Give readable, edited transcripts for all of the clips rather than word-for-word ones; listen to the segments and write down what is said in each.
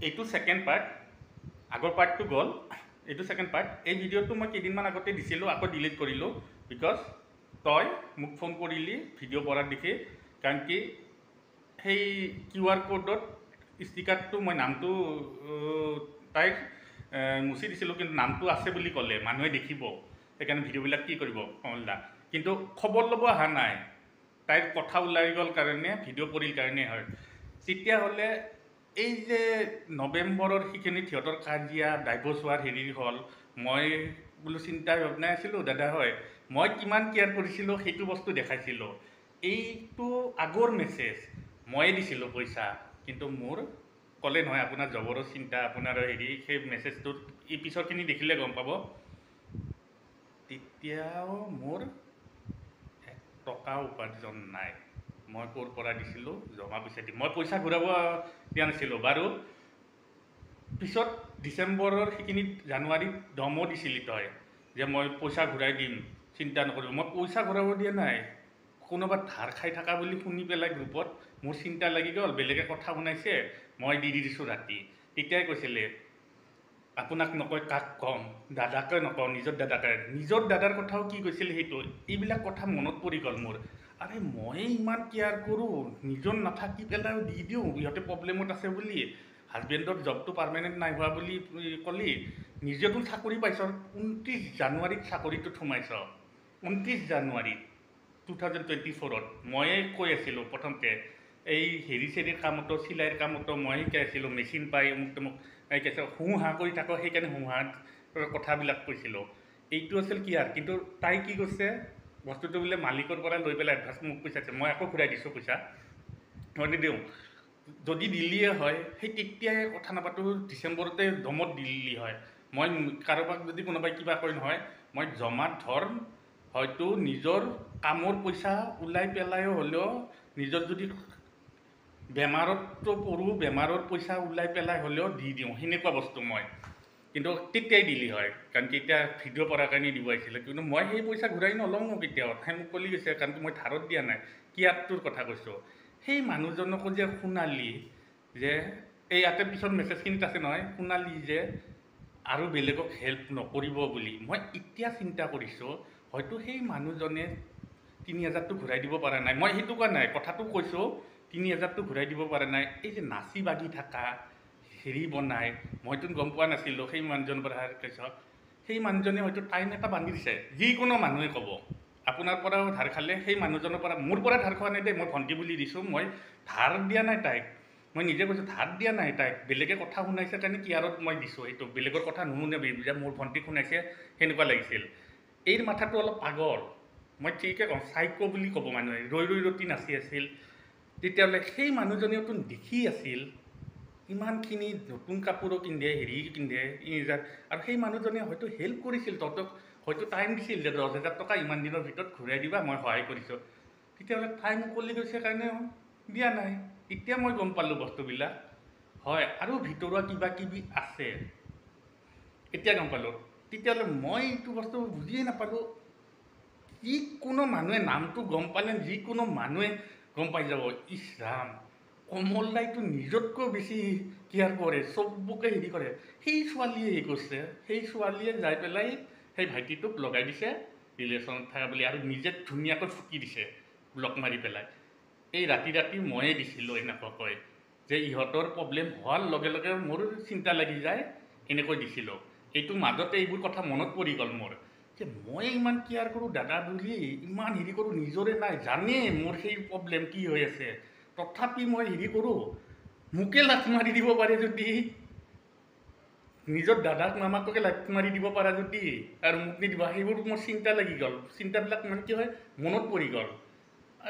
এইটো second part আগৰ পাৰ্টটো গল এইটো সেকেন্ড পাৰ্ট এই ভিডিওটো মই কেইদিনমান আগতে দিছিলোঁ আকৌ ডিলিট কৰিলোঁ বিকজ তই মোক ফোন কৰিলি ভিডিঅ' পঢ়াৰ দেখি কাৰণ কি সেই QR কোডত ষ্টিকাৰটো মই নামটো তাইক মুচি দিছিলোঁ কিন্তু নামটো আছে বুলি ক'লে মানুহে দেখিব সেইকাৰণে ভিডিঅ'বিলাক কি কৰিব কমলদা কিন্তু খবৰ ল'ব অহা নাই তাইৰ কথা ওলাই গ'ল কাৰণে ভিডিঅ' কৰিল কাৰণে হয় তেতিয়াহ'লে এই যে নৱেম্বৰৰ সেইখিনি সিহঁতৰ কাজিয়া ডাইভৰ্চ হোৱাৰ হেৰি হ'ল মই বোলো চিন্তা ভাৱনাই আছিলোঁ দাদা হয় মই কিমান কেয়াৰ কৰিছিলোঁ সেইটো বস্তু দেখাইছিলোঁ এইটো আগৰ মেছেজ ময়ে দিছিলোঁ পইচা কিন্তু মোৰ ক'লে নহয় আপোনাৰ জবৰৰ চিন্তা আপোনাৰ হেৰি সেই মেছেজটোত এই পিছৰখিনি দেখিলে গম পাব তেতিয়াও মোৰ টকা উপাৰ্জন নাই মই ক'ৰ পৰা দিছিলোঁ জমা পইচা দি মই পইচা ঘূৰাব দিয়া নাছিলোঁ বাৰু পিছত ডিচেম্বৰৰ সেইখিনিত জানুৱাৰীত দমো দিছিলি তই যে মই পইচা ঘূৰাই দিম চিন্তা নকৰিব মই পইচা ঘূৰাব দিয়া নাই কোনোবা ধাৰ খাই থকা বুলি শুনি পেলাই গ্ৰুপত মোৰ চিন্তা লাগি গ'ল বেলেগে কথা শুনাইছে মই দি দিছোঁ ৰাতি তেতিয়াই কৈছিলে আপোনাক নকয় কাক ক'ম দাদাকে নকওঁ নিজৰ দাদাৰ কথাও কি কৈছিল সেইটো এইবিলাক কথা মনত পৰি গ'ল মোৰ আৰে মই ইমান কেয়াৰ কৰোঁ নিজৰ নাথাকি পেলাই দি দিওঁ ইহঁতে প্ৰব্লেমত আছে বুলি হাজবেণ্ডৰ জবটো পাৰ্মানেণ্ট নাই হোৱা বুলি ক'লি নিজেতো চাকৰি পাইছ 29 জানুৱাৰীত চাকৰিটোত সোমাইছ 29 জানুৱাৰীত 2024ত ময়ে কৈ আছিলোঁ প্ৰথমতে এই হেৰি চেৰিৰ কামতো চিলাইৰ কামতো মই শিকাই আছিলোঁ মেচিন পাই মোক শিকাইছে হুঁ কৰি থাকোঁ সেইকাৰণে হুঁহাৰ কথাবিলাক কৈছিলোঁ এইটো আছিল কি আৰু কিন্তু তাই কি কৈছে বস্তুটো বোলে মালিকৰ পৰা লৈ পেলাই এডভান্স মোক পইচা দিছে মই আকৌ ঘূৰাই দিছোঁ পইচা মই নিদিওঁ যদি দিল্লীয়ে হয় সেই তেতিয়াই কথা নাপাতো ডিচেম্বৰতে দমত দিল্লী হয় মই কাৰোবাক যদি কোনোবাই কিবা কয় নহয় মই জমাত ধৰ হয়তো নিজৰ কামৰ পইচা ওলাই পেলাইও হ'লেও নিজৰ যদি বেমাৰতো পৰোঁ বেমাৰৰ পইচা ওলাই পেলাই হ'লেও দি দিওঁ সেনেকুৱা বস্তু মই কিন্তু তেতিয়াই দিলি হয় কাৰণ কি এতিয়া ভিডিঅ' পঢ়াৰ কাৰণে দিব আহিছিলে কিন্তু মই সেই পইচা ঘূৰাই নলওঁ মোক কেতিয়াও সেই মোক কলি গৈছে কাৰণ কি মই ধাৰত দিয়া নাই কিয়াৰটোৰ কথা কৈছোঁ সেই মানুহজনকো যে শুনালি যে এই ইয়াতে পিছত মেছেজখিনিত আছে নহয় শুনালি যে আৰু বেলেগক হেল্প নকৰিব বুলি মই এতিয়া চিন্তা কৰিছোঁ হয়তো সেই মানুহজনে 3000টো ঘূৰাই দিব পৰা নাই মই সেইটো কোৱা নাই কথাটো কৈছোঁ 3000টো ঘূৰাই দিব পৰা নাই এই যে নাচি বাগি থকা হেৰি বনাই মইতো গম পোৱা নাছিলোঁ সেই মানুহজনৰ পৰা কৈছোঁ সেই মানুহজনে হয়তো টাইম এটা বান্ধি দিছে যিকোনো মানুহে ক'ব আপোনাৰ পৰাও ধাৰ খালে সেই মানুহজনৰ পৰা মোৰ পৰা ধাৰ খোৱা নাই দেই মই ভণ্টি বুলি দিছোঁ মই ধাৰ দিয়া নাই তাইক মই নিজে কৈছোঁ ধাৰ দিয়া নাই তাইক বেলেগে কথা শুনাইছে কাৰণে কিয়াৰত মই দিছোঁ সেইটো বেলেগৰ কথা নুশুনাবি যে মোৰ ভণ্টিক শুনাইছে সেনেকুৱা লাগিছিল এইৰ মাথাটো অলপ পাগল মই ঠিকে কওঁ চাইকো বুলি ক'ব মানুহে ৰৈ ৰতি নাচি আছিল তেতিয়াহ'লে সেই মানুহজনেওতো দেখি আছিল ইমানখিনি নতুন কাপোৰো পিন্ধে হেৰি পিন্ধে আৰু সেই মানুহজনে হয়তো হেল্প কৰিছিল তহঁতক হয়তো টাইম দিছিল যে 10,000 টকা ইমান দিনৰ ভিতৰত ঘূৰাই দিবা মই সহায় কৰিছোঁ তেতিয়াহ'লে তাই মুকলি গৈছে কাৰণে দিয়া নাই এতিয়া মই গম পালোঁ বস্তুবিলাক হয় আৰু ভিতৰুৱা কিবা কিবি আছে এতিয়া গম পালোঁ তেতিয়াহ'লে মই এইটো বস্তু বুজিয়ে নাপালোঁ যিকোনো মানুহে নামটো গম পালে যিকোনো মানুহে গম পাই যাব ইছ ৰাম কমল দাইটো নিজতকৈ বেছি কেয়াৰ কৰে চবকে হেৰি কৰে সেই ছোৱালীয়ে হেৰি কৰিছে সেই ছোৱালীয়ে যাই পেলাই সেই ভাইটিটোক লগাই দিছে ৰিলেশ্যনত থকা বুলি আৰু নিজে ধুনীয়াকৈ ফুকি দিছে ব্লক মাৰি পেলাই এই ৰাতি ময়ে দিছিলোঁ এনেকুৱাকৈ যে ইহঁতৰ প্ৰব্লেম হোৱাৰ লগে লগে মোৰ চিন্তা লাগি যায় এনেকৈ দিছিলোঁ এইটো মাজতে এইবোৰ কথা মনত পৰি গ'ল মোৰ যে মই ইমান কেয়াৰ কৰোঁ দাদা বুলি ইমান হেৰি কৰোঁ নিজৰে নাই জানে মোৰ সেই প্ৰব্লেম কি হৈ আছে তথাপি মই হেৰি কৰোঁ মোকে লাঠ মাৰি দিব পাৰে যদি নিজৰ দাদাক মামাককে লাঠ মাৰি দিব পাৰা যদি আৰু মোক নিদিবা সেইবোৰ মোৰ চিন্তা লাগি গ'ল চিন্তাবিলাক মানে কি হয় মনত পৰি গ'ল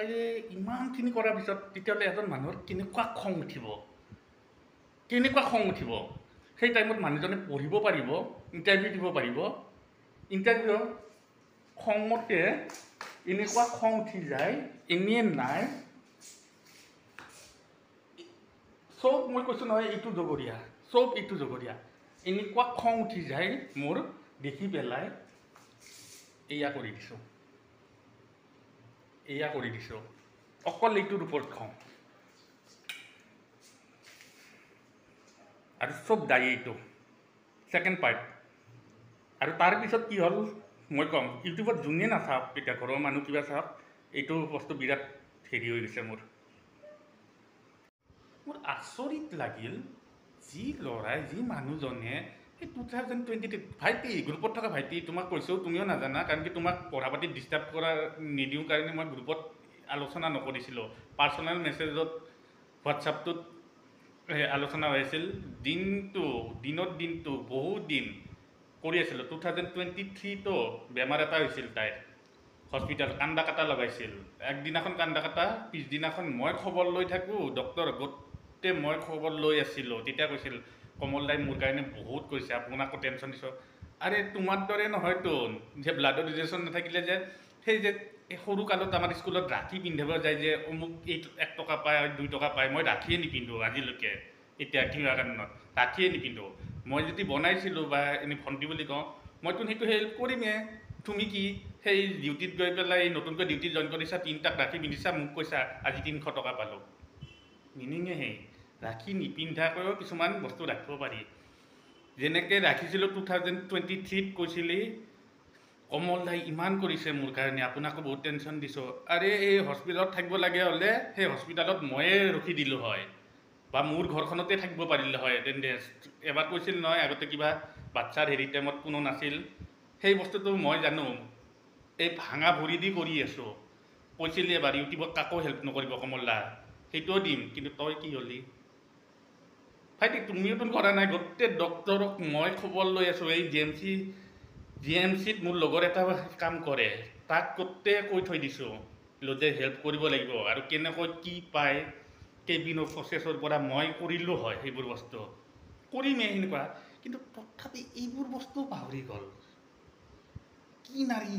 এই ইমানখিনি কৰাৰ পিছত তেতিয়াহ'লে এজন মানুহৰ কেনেকুৱা খং উঠিব সেই টাইমত মানুহজনে পঢ়িব পাৰিব ইণ্টাৰভিউ দিব পাৰিব ইণ্টাৰভিউ খঙতে এনেকুৱা খং উঠি যায় এনেই নাই চব মই কৈছোঁ নহয় এইটো জগৰীয়া এনেকুৱা খং উঠি যায় মোৰ দেখি পেলাই এয়া কৰি দিছোঁ অকল এইটোৰ ওপৰত খং আৰু চব দায়ী এইটো ছেকেণ্ড পাৰ্ট। আৰু তাৰপিছত কি হ'ল মই ক'ম, ইউটিউবত যোনে নাচাওক, এতিয়া ঘৰৰ মানুহ কিবা চাওক, এইটো বস্তু বিৰাট হেৰি হৈ গৈছে মোৰ আচৰিত লাগিল। যি ল'ৰাই, যি মানুহজনে সেই 2023 ভাইটি, গ্ৰুপত থকা ভাইটি, তোমাক কৈছোঁ, তুমিও নাজানা, কাৰণ কি তোমাক পঢ়া পাতিত ডিষ্টাৰ্ব কৰা নিদিওঁ কাৰণে মই গ্ৰুপত আলোচনা নকৰিছিলোঁ। পাৰ্চনেল মেছেজত হোৱাটছআপটোত আলোচনা হৈ আছিল। দিনত দিনটো বহুত দিন কৰি আছিলোঁ। 2023টো বেমাৰ এটা হৈছিল তাইৰ, হস্পিটেল কান্দা কাটা লগাইছিল। একদিনাখন কান্দা কাটা, পিছদিনাখন মই খবৰ লৈ থাকোঁ, ডক্টৰ গোটেই মই খবৰ লৈ আছিলোঁ। তেতিয়া কৈছিল কমল দাই মোৰ কাৰণে বহুত কৈছে, আপোনাকো টেনশ্যন দিছোঁ। আৰে তোমাৰ দৰে নহয়তো যে ব্লাডৰ ৰিলেশ্যন নাথাকিলে যে সেই যে সৰু কালত আমাৰ স্কুলত ৰাখি পিন্ধাব যায় যে অমুক 1 টকা পায় 2 টকা পায়, মই ৰাখিয়ে নিপিন্ধোঁ আজিলৈকে। এতিয়া কিবা কাৰণত ৰাখিয়ে নিপিন্ধোঁ। মই যদি বনাইছিলোঁ বা এনেই ভণ্টি বুলি কওঁ, মইতো সেইটো হেল্প কৰিমেই। তুমি কি সেই ডিউটিত গৈ পেলাই নতুনকৈ ডিউটিত জইন কৰিছা, 3টাক ৰাখি পিন্ধিছা, মোক কৈছা আজি 300 টকা পালোঁ। মিনিঙে সেই ৰাখি নিপিন্ধাকৈও কিছুমান বস্তু ৰাখিব পাৰি। যেনেকৈ ৰাখিছিলোঁ 2023ত কৈছিলি কমল দাই ইমান কৰিছে মোৰ কাৰণে, আপোনাকো বহুত টেনশ্যন দিছোঁ। আৰে এই হস্পিটেলত থাকিব লাগে হ'লে সেই হস্পিটেলত ময়ে ৰখি দিলোঁ হয়, বা মোৰ ঘৰখনতে থাকিব পাৰিলে হয় এটেণ্ডেঞ্চ। এবাৰ কৈছিল নহয় আগতে কিবা বাচ্ছাৰ হেৰি টাইমত কোনো নাছিল, সেই বস্তুটো মই জানো। এই ভাঙা ভৰি দি কৰি আছোঁ। কৈছিলি এবাৰ ইউটিউবত কাকো হেল্প নকৰিব কমল দা, সেইটোও দিম। কিন্তু তই কি হ'লি ভাইটি? তুমিওতো কৰা নাই। গোটেই ডক্টৰক মই খবৰ লৈ আছোঁ। এই জি এম চিত মোৰ লগৰ এটা কাম কৰে, তাক গোটেই কৈ থৈ দিছোঁ যে হেল্প কৰিব লাগিব, আৰু কেনেকৈ কি পায় কেবিনৰ প্ৰচেছৰ পৰা মই কৰিলোঁ হয়, সেইবোৰ বস্তু কৰিমেই সেনেকুৱা। কিন্তু তথাপি এইবোৰ বস্তু পাহৰি গ'ল। কি নাৰী,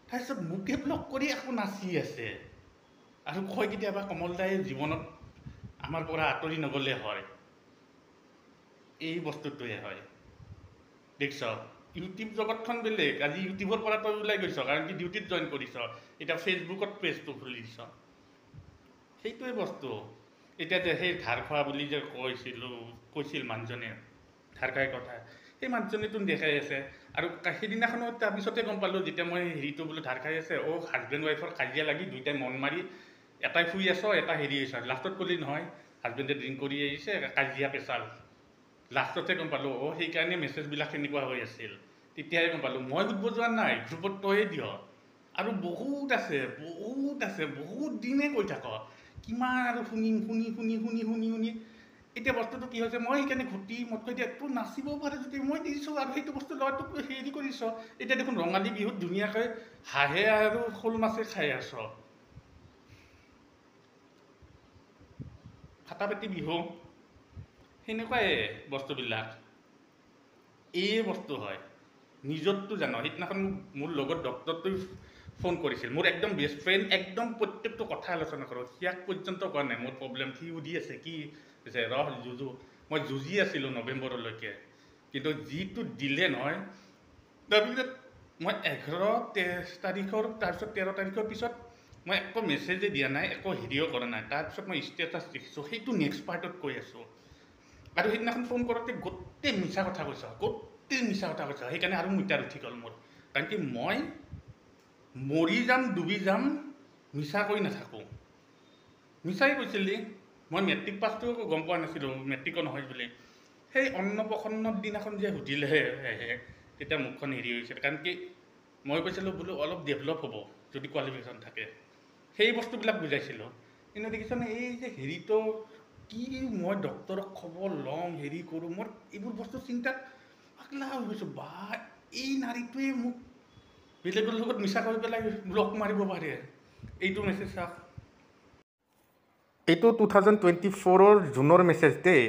তাৰপিছত মোকে ব্লক কৰি আকৌ নাচি আছে আৰু কয় কেতিয়াবা কমল দাই জীৱনত আমাৰ পৰা আঁতৰি নগ'লে হয়। এই বস্তুটোৱে হয়। দেখিছ, ইউটিউব জগতখন বেলেগ। আজি ইউটিউবৰ পৰা তই ওলাই গৈছ কাৰণ কি ডিউটিত জইন কৰিছ, এতিয়া ফেচবুকত পেজটো খুলি দিছ। সেইটোৱে বস্তু। এতিয়া যে সেই ধাৰ খোৱা বুলি যে কৈছিল মানুহজনে, ধাৰ খাই কথা, সেই মানুহজনেতো দেখাই আছে। আৰু সেইদিনাখনো তাৰপিছতে গম পালোঁ, যেতিয়া মই হেৰিটো বোলো ধাৰ খাই আছে, হাজবেণ্ড ৱাইফৰ কাজিয়া লাগি দুইটাই মন মাৰি, এটাই শুই আছ, এটা হেৰি হৈছে। লাষ্টত ক'লি নহয় হাজবেণ্ডে ড্ৰিংক কৰি আহিছে, কাজিয়া পেচাল। লাষ্টতে গম পালোঁ সেইকাৰণে মেছেজবিলাক সেনেকুৱা হৈ আছিল। তেতিয়াহে গম পালোঁ। মই সুধিব যোৱা নাই, গ্ৰুপত তয়ে দিয়। আৰু বহুত আছে, বহুত দিনে কৈ থাক। কিমান আৰু শুনি এতিয়া বস্তুটো কি হৈছে, মই সেইকাৰণে ঘটি মোতকৈ দিয়া তোৰ নাচিব পাৰে যদি মই দিছোঁ, আৰু সেইটো বস্তু ল'ৰাটোক হেৰি কৰিছ। এতিয়া দেখোন ৰঙালী বিহুত ধুনীয়াকৈ হাঁহে আৰু শ'ল মাছে খাই আছ। ফাটাফাটি বিহু সেনেকুৱাই বস্তুবিলাক। এই বস্তু হয়। নিজৰটো জানো। সেইদিনাখন মোৰ লগত ডক্টৰটোৱে ফোন কৰিছিল, মোৰ একদম বেষ্ট ফ্ৰেণ্ড, একদম প্ৰত্যেকটো কথা আলোচনা কৰোঁ। সিয়াক পৰ্যন্ত কোৱা নাই মোৰ প্ৰব্লেম। সি সুধি আছে কি হৈছে, যুঁজো। মই যুঁজি আছিলোঁ নৱেম্বৰলৈকে, কিন্তু যিটো দিলে নহয়, তাৰপিছত মই 11 তাৰিখৰ তাৰপিছত 13 তাৰিখৰ পিছত মই একো মেছেজে দিয়া নাই, একো হেৰিও কৰা নাই। তাৰপিছত মই ষ্টেটাছ দেখিছোঁ, সেইটো নেক্সট পাৰ্টত কৈ আছোঁ। আৰু সেইদিনাখন ফোন কৰোঁতে গোটেই মিছা কথা কৈছ, সেইকাৰণে আৰু মিটাৰ উঠি গ'ল মোৰ। কাৰণ কি মই মৰি যাম ডুবি যাম মিছা কৈ নাথাকোঁ। মিছাই কৈছিলি। মই মেট্ৰিক পাছটো গম পোৱা নাছিলোঁ মেট্ৰিকো নহয় বুলি। সেই অন্নপ্ৰসন্নৰ দিনাখন যে সুধিলেহে তেতিয়া মুখখন হেৰি হৈছিল। কাৰণ কি মই কৈছিলোঁ বোলো অলপ ডেভেলপ হ'ব যদি কোৱালিফিকেশ্যন থাকে, সেই বস্তুবিলাক বুজাইছিলোঁ। কিন্তু দেখিছনে এই যে হেৰিটো কি, মই ডক্টৰক খবৰ ল'ম, হেৰি কৰোঁ, মোৰ এইবোৰ বস্তু চিন্তাত পাগলা হৈ গৈছোঁ। বা এই নাৰীটোৱে মোক বেলেগৰ লগত মিছা কৰি পেলাই ব্লক মাৰিব পাৰে। এইটো মেছেজ চাওক, এইটো 2024 জুনৰ মেছেজ দেই।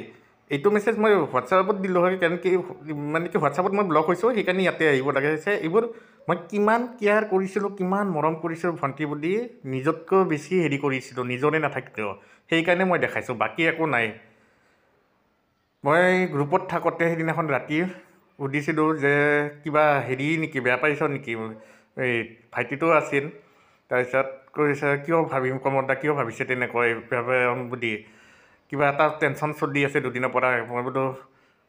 এইটো মেছেজ মই হোৱাটছআপত দিলোঁ হয়, কাৰণ কি মানে কি হোৱাটছআপত মই ব্লক হৈছোঁ, সেইকাৰণে ইয়াতে আহিব লাগে। এইবোৰ মই কিমান কেয়াৰ কৰিছিলোঁ, কিমান মৰম কৰিছিলোঁ ভণ্টি বুলি, নিজতকৈ বেছি হেৰি কৰিছিলোঁ, নিজৰে নাথাকিলেও। সেইকাৰণে মই দেখাইছোঁ, বাকী একো নাই। মই গ্ৰুপত থাকোঁতে সেইদিনাখন ৰাতি সুধিছিলোঁ যে কিবা হেৰি নেকি, বেয়া পাইছ নেকি, এই ভাইটিটো আছিল। তাৰপিছত কৈছে কিয় ভাবিম কমল দা, কিয় ভাবিছে তেনেকৈ বুলি, কিবা এটা টেনশ্যন চলি আছে দুদিনৰ পৰা। মই বোলো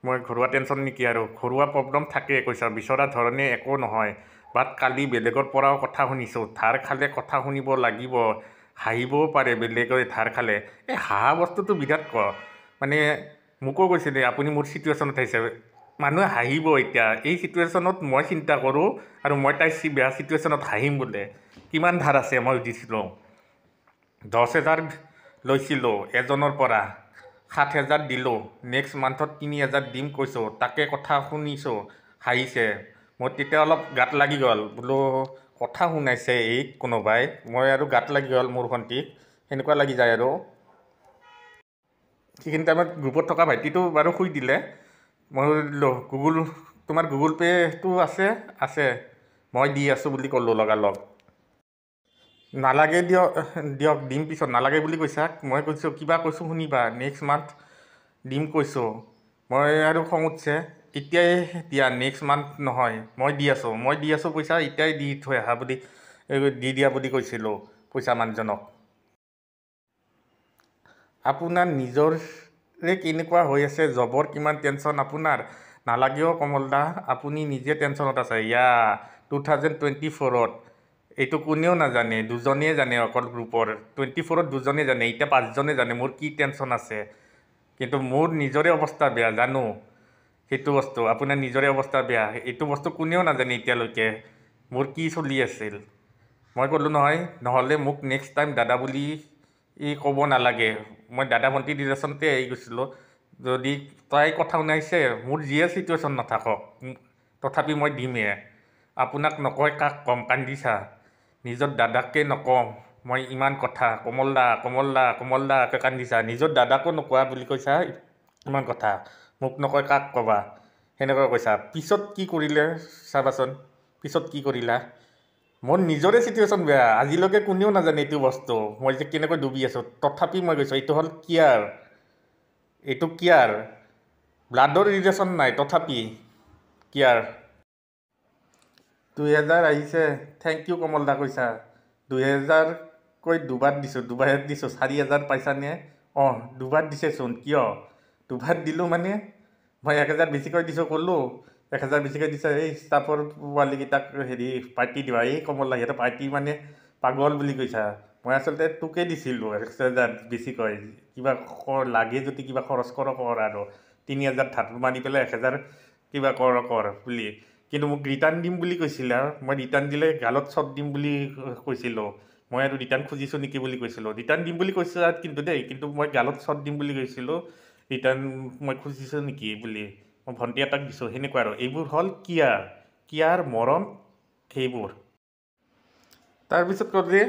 মই ঘৰুৱা টেনশ্যন নেকি আৰু ঘৰুৱা প্ৰব্লেম থাকে কৈছা বিচৰা ধৰণে একো নহয় বাট কালি বেলেগৰ পৰাও কথা শুনিছোঁ ধাৰ খালে কথা শুনিব লাগিব হাঁহিবও পাৰে বেলেগে ধাৰ খালে এই হাঁহা বস্তুটো বিৰাট মানে মোকো কৈছিলে আপুনি মোৰ চিটুৱেশ্যনত আহিছে মানুহে হাঁহিব এতিয়া এই চিটুৱেশ্যনত মই চিন্তা কৰোঁ আৰু মই তাইৰ বেয়া চিটুৱেশ্যনত হাঁহিম বোলে কিমান ধাৰ আছে মই সুধিছিলোঁ 10,000 লৈছিলোঁ এজনৰ পৰা 7,000 দিলোঁ নেক্সট মান্থত 3,000 দিম কৈছোঁ তাকে কথা শুনিছোঁ হাঁহিছে মোৰ তেতিয়া অলপ গাত লাগি গ'ল বোলো কথা শুনাইছে এই কোনোবাই মই আৰু গাত লাগি গ'ল মোৰ ভণ্টিক সেনেকুৱা লাগি যায় আৰু সেইখিনি টাইমত গ্ৰুপত থকা ভাইটিটো বাৰু শুই দিলে মই তোমাৰ গুগল পে'টো আছে মই দি আছোঁ বুলি ক'লোঁ লগালগ নালাগে দিয়ক দিম পিছত নালাগে বুলি কৈছা মই কৈছোঁ কিবা কৈছোঁ শুনিবা নেক্সট মান্থ দিম কৈছোঁ মই আৰু খং উঠছে এতিয়াই দিয়া নেক্সট মান্থ নহয় মই দি আছোঁ পইচা এতিয়াই দি থৈ আহা বুলি দি দিয়া বুলি কৈছিলোঁ পইচা মানুহজনক আপোনাৰ নিজৰে কেনেকুৱা হৈ আছে জবৰ কিমান টেনশ্যন আপোনাৰ নালাগেও কমল দা আপুনি নিজে টেনশ্যনত আছে 2024ত এইটো কোনেও নাজানে দুজনেই জানে অকল গ্ৰুপৰ 24ত দুজনেই জানে এতিয়া 5জনে জানে মোৰ কি টেনশ্যন আছে কিন্তু মোৰ নিজৰে অৱস্থা বেয়া জানো সেইটো বস্তু আপোনাৰ নিজৰে অৱস্থা বেয়া এইটো বস্তু কোনেও নাজানে এতিয়ালৈকে মোৰ কি চলি আছিল মই ক'লোঁ নহয় নহ'লে মোক নেক্সট টাইম দাদা বুলি ক'ব নালাগে মই দাদা ভণ্টি ৰিলেশ্যনতে আহি গৈছিলোঁ যদি তাই কথা শুনাইছে মোৰ যিয়ে চিটুৱেশ্যন নাথাকক তথাপি মই দিমেই আপোনাক নকয় কাক ক'ম কান্দিছা নিজৰ দাদাকে নকওঁ মই ইমান কথা কমল দাকে কান্দিছা নিজৰ দাদাকো নোকোৱা বুলি কৈছা ইমান কথা মোক নকয় কাক ক'বা সেনেকৈ কৈছা পিছত কি কৰিলে চাবাচোন পিছত কি কৰিলা মোৰ নিজৰে চিটুৱেশ্যন বেয়া আজিলৈকে কোনেও নাজানে এইটো বস্তু মই যে কেনেকৈ ডুবি আছোঁ তথাপি মই কৈছোঁ এইটো হ'ল কেয়াৰ ব্লাডৰ ৰিলেশ্যন নাই তথাপি কেয়াৰ 2,000 আহিছে থেংক ইউ কমল দা কৈছা 2,000 কৈ দুবাৰ দিছোঁ 4,000 পাইছানে অঁ দুবাৰ দিছেচোন কিয় দুবাৰ দিলোঁ মানে মই 1,000 বেছিকৈ দিছোঁ ক'লোঁ 1,000 বেছিকৈ দিছে এই ষ্টাফৰ পোৱালীকেইটাক পাৰ্টি দিবা এই কমল সিহঁতে পাৰ্টি মানে পাগল বুলি কৈছা মই আচলতে তোকে দিছিলোঁ 1,000 বেছিকৈ কিবা লাগে যদি কিবা খৰচ কৰ আৰু 3,000 ধাৰ মাৰি পেলাই 1,000 কিবা কৰ বুলি কিন্তু মোক ৰিটাৰ্ণ দিম বুলি কৈছিলে মই ৰিটাৰ্ণ দিলে গালত চট দিম বুলি কৈছিলোঁ মই আৰু ৰিটাৰ্ণ খুজিছোঁ নেকি বুলি কৈছিলোঁ ৰিটাৰ্ণ দিম বুলি কৈছোঁ কিন্তু মই গালত চট দিম বুলি কৈছিলোঁ ৰিটাৰ্ণ মই খুজিছোঁ নেকি বুলি মই ভণ্টি এটাক দিছোঁ সেনেকুৱা আৰু এইবোৰ হ'ল কেয়াৰ মৰম সেইবোৰ তাৰপিছত ক'লে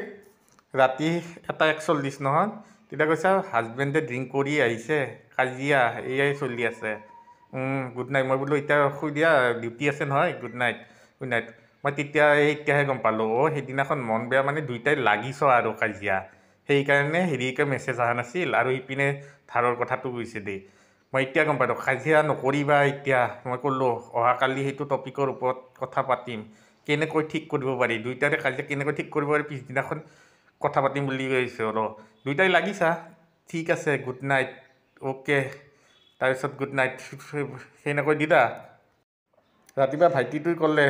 ৰাতি 1:41 নহয় তেতিয়া কৈছা হাজবেণ্ডে ড্ৰিংক কৰি আহিছে কাজিয়া এয়াই চলি আছে গুড নাইট মই বোলো এতিয়া শুই দিয়া ডিউটি আছে নহয় গুড নাইট মই এতিয়াহে গম পালোঁ সেইদিনাখন মন বেয়া মানে দুইটাই লাগিছ আৰু কাজিয়া সেইকাৰণে মেছেজ অহা নাছিল আৰু ইপিনে ধাৰৰ কথাটো কৈছে দেই মই এতিয়া গম পালোঁ কাজিয়া নকৰিবা এতিয়া মই ক'লোঁ অহাকালি সেইটো টপিকৰ ওপৰত কথা পাতিম কেনেকৈ ঠিক কৰিব পাৰি দুইটাৰে কাজিয়া কেনেকৈ ঠিক কৰিব পাৰি পিছদিনাখন কথা পাতিম বুলি কৈছোঁ আৰু দুইটাই লাগিছা ঠিক আছে গুড নাইট অ'কে তাৰপিছত গুড নাইট সেনেকৈ দিলা ৰাতিপুৱা ভাইটিটোৱে ক'লে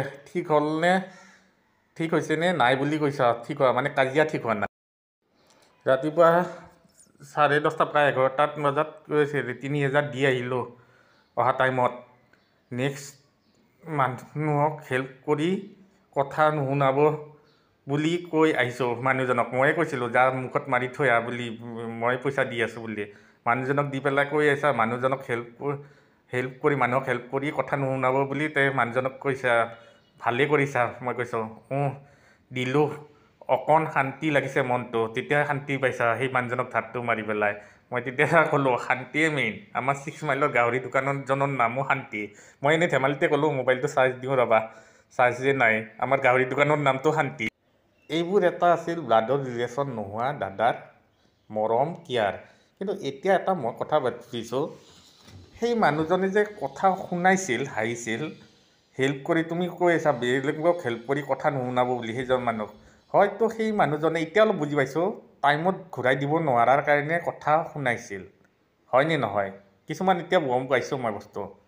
ঠিক হৈছেনে নাই বুলি কৈছা ঠিক হোৱা মানে কাজিয়া ঠিক হোৱা নাই ৰাতিপুৱা 10:30 প্ৰায় 11টাত বজাত কৈছে 3,000 দি আহিলোঁ অহা টাইমত নেক্সট মানুহক হেল্প কৰি কথা নুশুনাব বুলি কৈ আহিছোঁ মানুহজনক ময়ে কৈছিলোঁ যা মুখত মাৰি থৈ আহ বুলি মই পইচা দি আছোঁ বুলি মানুহজনক দি পেলাই কৈ আহিছা মানুহজনক মানুহক হেল্প কৰি কথা নুশুনাব বুলি মানুহজনক কৈছা ভালেই কৰিছা মই কৈছোঁ দিলোঁ অকণ শান্তি লাগিছে মনটো তেতিয়াহে শান্তি পাইছা সেই মানুহজনক ধাৰটো মাৰি পেলাই মই তেতিয়া ক'লোঁ শান্তিয়ে মেইন আমাৰ 6 মাইলৰ গাহৰি দোকানজনৰ নামো শান্তি মই এনেই ধেমালিতে ক'লোঁ মোবাইলটো চাৰ্জ দিওঁ ৰ'বা চাৰ্জে নাই আমাৰ গাহৰি দোকানৰ নামটো শান্তি এইবোৰ এটা আছিল ব্লাডৰ ৰিলেশ্যন নোহোৱা দাদাৰ মৰম কেয়াৰ কিন্তু এতিয়া এটা মই কথা ভাবিছোঁ সেই মানুহজনে যে কথা শুনাইছিল হাঁহিছিল হেল্প কৰি তুমি কৈ আছা বেলেগক হেল্প কৰি কথা নুশুনাব বুলি সেইজন মানুহ হয়তো সেই মানুহজনে এতিয়া অলপ বুজি পাইছোঁ টাইমত ঘূৰাই দিব নোৱাৰাৰ কাৰণে কথা শুনাইছিল হয়নে নহয় কিছুমান এতিয়া গম পাইছোঁ মই বস্তু